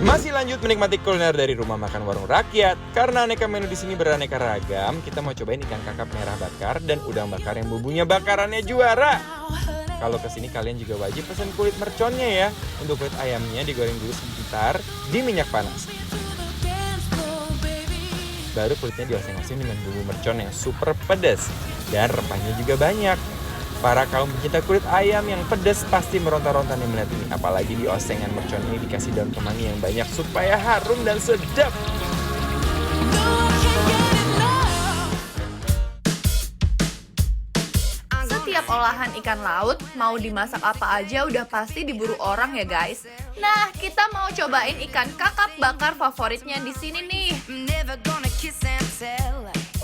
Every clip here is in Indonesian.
Masih lanjut menikmati kuliner dari rumah makan warung rakyat. Karena aneka menu di sini beraneka ragam, kita mau cobain ikan kakap merah bakar dan udang bakar yang bumbunya bakarannya juara. Kalau kesini kalian juga wajib pesan kulit merconnya ya. Untuk kulit ayamnya digoreng dulu sebentar di minyak panas. Baru kulitnya dioseng-oseng dengan bumbu mercon yang super pedas. Dan rempahnya juga banyak. Para kaum pencinta kulit ayam yang pedas pasti meronta-ronta nih melihat ini. Apalagi di osengan mercon ini dikasih daun kemangi yang banyak supaya harum dan sedap. Setiap olahan ikan laut, mau dimasak apa aja udah pasti diburu orang ya guys. Nah, kita mau cobain ikan kakap bakar favoritnya di sini nih.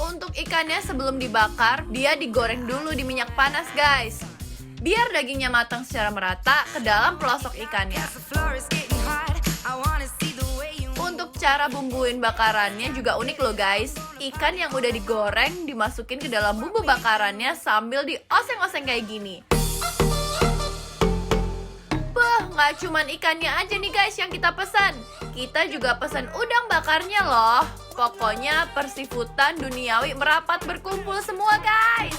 Untuk ikannya sebelum dibakar, dia digoreng dulu di minyak panas guys. Biar dagingnya matang secara merata ke dalam pelosok ikannya. Untuk cara bumbuin bakarannya juga unik loh guys. Ikan yang udah digoreng dimasukin ke dalam bumbu bakarannya sambil dioseng-oseng kayak gini. Nggak cuman ikannya aja nih guys yang kita pesan. Kita juga pesan udang bakarnya loh. Pokoknya persifutan duniawi merapat berkumpul semua guys.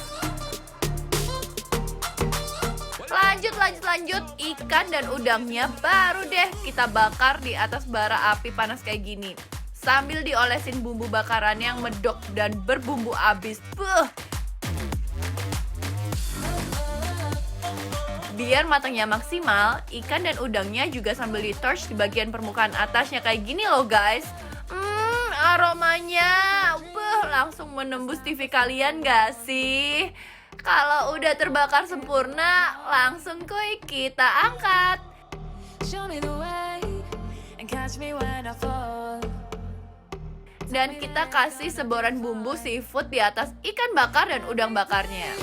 Lanjut. Ikan dan udangnya baru deh kita bakar di atas bara api panas kayak gini. Sambil diolesin bumbu bakaran yang medok dan berbumbu abis. Biar matangnya maksimal, ikan dan udangnya juga sambil di-torch di bagian permukaan atasnya kayak gini loh guys. Aromanya langsung menembus TV kalian gak sih? Kalau udah terbakar sempurna, langsung kuy kita angkat. Dan kita kasih seboran bumbu seafood di atas ikan bakar dan udang bakarnya.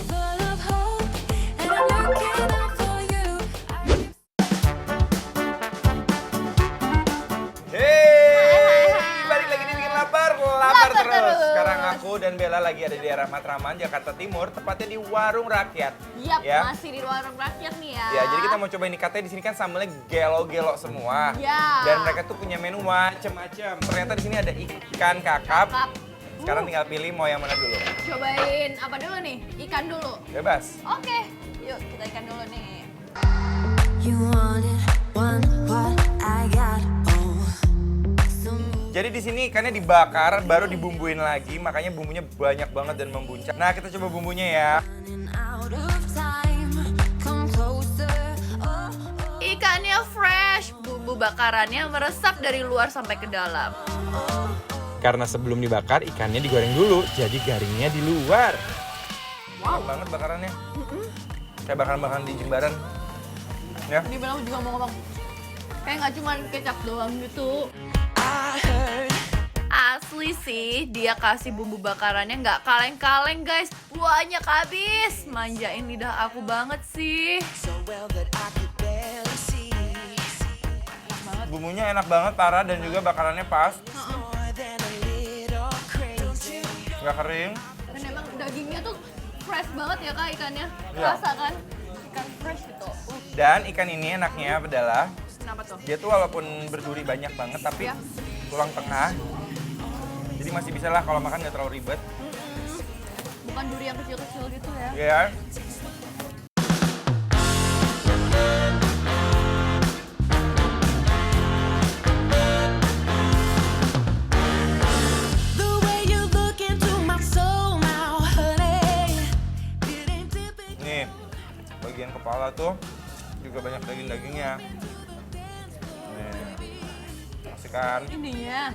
Lapar terus. Sekarang aku dan Bella lagi ada di daerah Matraman, Jakarta Timur, tepatnya di Warung Rakyat. Yap, ya. Masih di Warung Rakyat nih ya. Ya, jadi kita mau cobain nih, katanya di sini kan sambelnya gelo-gelo semua. Ya. Dan mereka tuh punya menu macem-macem. Ternyata di sini ada ikan kakap. Sekarang tinggal pilih mau yang mana dulu. Cobain apa dulu nih? Ikan dulu. Bebas. Oke, yuk kita ikan dulu nih. Jadi di sini ikannya dibakar, baru dibumbuin lagi, makanya bumbunya banyak banget dan membuncah. Nah, kita coba bumbunya ya. Ikannya fresh, bumbu bakarannya meresap dari luar sampai ke dalam. Karena sebelum dibakar, ikannya digoreng dulu, jadi garingnya di luar. Wow banget bakarannya. Kayak bakaran-bakaran di Jimbaran. Ya. Tadi Bella juga mau ngomong, kayak nggak cuma kecap doang gitu. Asli sih, dia kasih bumbu bakarannya nggak kaleng-kaleng guys. Banyak habis, manjain lidah aku banget sih. Bumbunya enak banget, parah, dan juga bakarannya pas. Nggak kering. Dan emang dagingnya tuh fresh banget ya kak ikannya. Iya. Rasa kan ikan fresh gitu. Dan ikan ini enaknya adalah Kenapa tuh? dia tuh walaupun berduri banyak banget, tapi Ya. tulang tengah. Jadi masih bisa lah kalau makan nggak terlalu ribet. Bukan duri yang kecil-kecil gitu ya. Ya. Nih, bagian kepala tuh juga banyak daging-dagingnya. Nih, kasihkan. Ininya.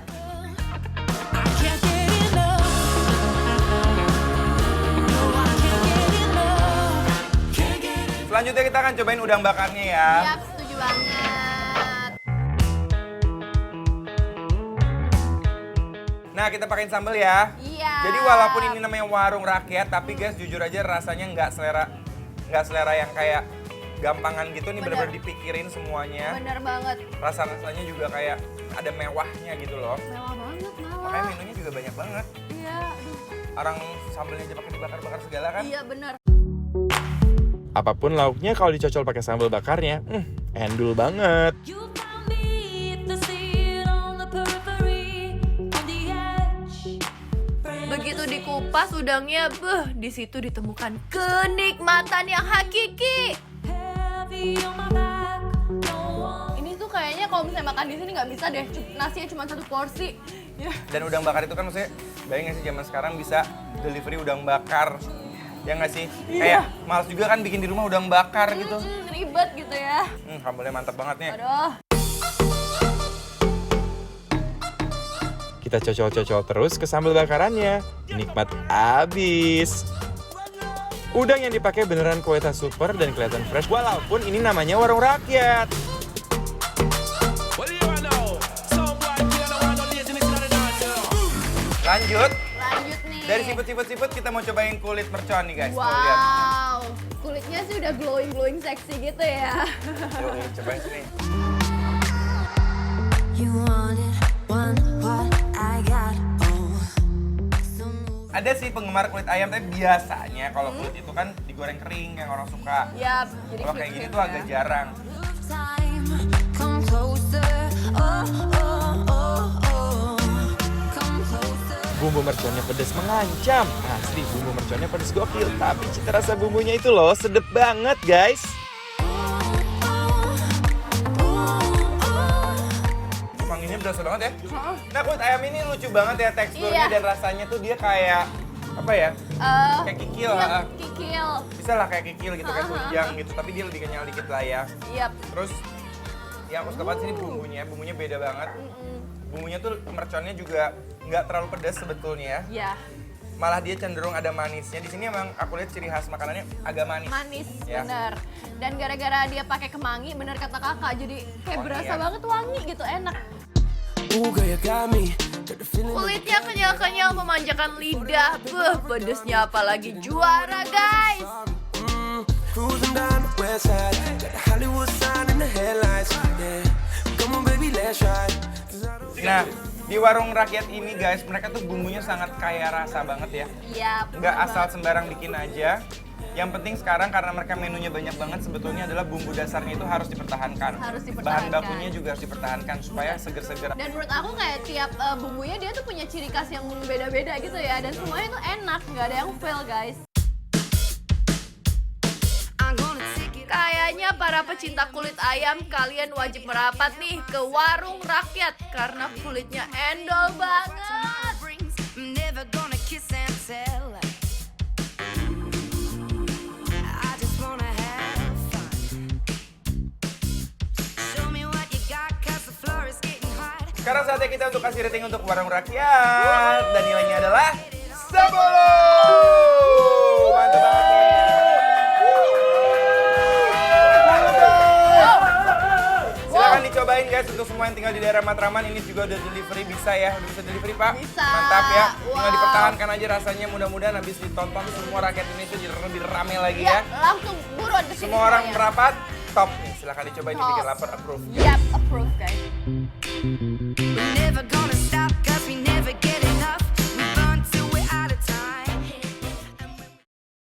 Selanjutnya kita akan cobain udang bakarnya ya. Yap, setuju banget. Nah, kita pakein sambal ya. Iya. Jadi walaupun ini namanya warung rakyat, tapi guys jujur aja rasanya nggak selera yang kayak gampangan gitu nih, Bener. bener-bener dipikirin semuanya. Bener banget. Rasa-rasanya juga kayak ada mewahnya gitu loh. Mewah banget malah. Makanya menunya juga banyak banget. Iya, aduh. Orang sambelnya aja pakai dibakar-bakar segala kan. Iya bener. Apapun lauknya kalau dicocol pakai sambal bakarnya, endul banget. Dikupas udangnya, di situ ditemukan kenikmatan yang hakiki. Ini tuh kayaknya kalau misalnya makan di sini nggak bisa deh, nasinya cuma 1 porsi. Ya. Dan udang bakar itu kan maksudnya, bayangin nggak sih zaman sekarang bisa delivery udang bakar. Ya nggak sih? Iya. Kayak males juga kan bikin di rumah udang bakar gitu. Ribet gitu ya. Sambelnya mantap banget nih. Aduh. Kita cocol-cocol terus ke sambal bakarannya. Nikmat abis. Udang yang dipakai beneran kualitas super dan kelihatan fresh walaupun ini namanya warung rakyat. Lanjut. Lanjut nih. Dari siput-siput kita mau cobain kulit mercon nih guys. Tuh, lihat. Wow. Kulitnya sih udah glowing seksi gitu ya. Yuk, cobain sini. You wanted one what I got. Oh, Ada sih penggemar kulit ayam, tapi biasanya kalau kulit itu kan digoreng kering yang orang suka. Yap, jadi Kalau kayak fit-fit gini tuh ya. agak jarang. time, come closer. Oh, oh, oh, oh, come closer. Bumbu merconnya pedas mengancam. Asli bumbu merconnya pedas gokil, tapi cita rasa bumbunya itu loh sedep banget guys. Wanginya berasa banget ya. Nah kulit ayam ini lucu banget ya teksturnya Iya. dan rasanya tuh dia kayak apa ya? Kayak kikil. Iya, kikil. Bisa lah kayak kikil gitu, kayak tunjang gitu, tapi dia lebih kenyal dikit lah ya. Yap. Terus yang aku suka banget sini bumbunya beda banget. Bumbunya tuh merconnya juga nggak terlalu pedas sebetulnya ya. Ya, Malah dia cenderung ada manisnya. Di sini emang aku lihat ciri khas makanannya agak manis. manis, Ya. bener. Dan gara-gara dia pakai kemangi, bener kata kakak, jadi kayak Wangi berasa ya. banget wangi gitu, enak. Ooh, girl, you got me. Got the feeling. Kulitnya kenyal-kenyal memanjakan lidah, pedesnya apalagi juara guys. Cruising down the west side. Got the Hollywood sign in the headlights. Yeah. Come on, baby, let's ride. 'Cause I don't- Nah, di warung rakyat ini guys, mereka tuh bumbunya sangat kaya rasa banget ya. Iya, Nggak asal sembarang bikin aja. Yang penting sekarang karena mereka menunya banyak banget, sebetulnya adalah bumbu dasarnya itu harus dipertahankan. Harus Bahan dipertahankan. bakunya juga harus dipertahankan supaya seger-seger. Dan menurut aku kayak tiap bumbunya dia tuh punya ciri khas yang beda-beda gitu ya. Dan semuanya tuh enak, nggak ada yang fail guys. I'm gonna take it. Kayaknya para pecinta kulit ayam kalian wajib merapat nih ke warung rakyat karena kulitnya endol banget. I'm never gonna kiss and tell. I just wanna have fun. Show me what you got, 'cause the floor is getting hot. Sekarang saatnya kita untuk kasih rating untuk warung rakyat. Dan nilainya adalah 10. Mantap banget nih. Silahkan dicobain guys untuk semua yang tinggal di daerah Matraman. Ini juga udah delivery, bisa ya? Udah bisa delivery pak? Bisa. Mantap ya. Tinggal Wow. dipertahankan aja rasanya. Mudah-mudahan habis ditonton semua rakyat Indonesia jadi lebih rame lagi ya. Langsung buruan kesini Semua orang semuanya. merapat, top nih. Silahkan dicobain, Top. dibikin lapar, approve. Yap, approve guys. We're never gonna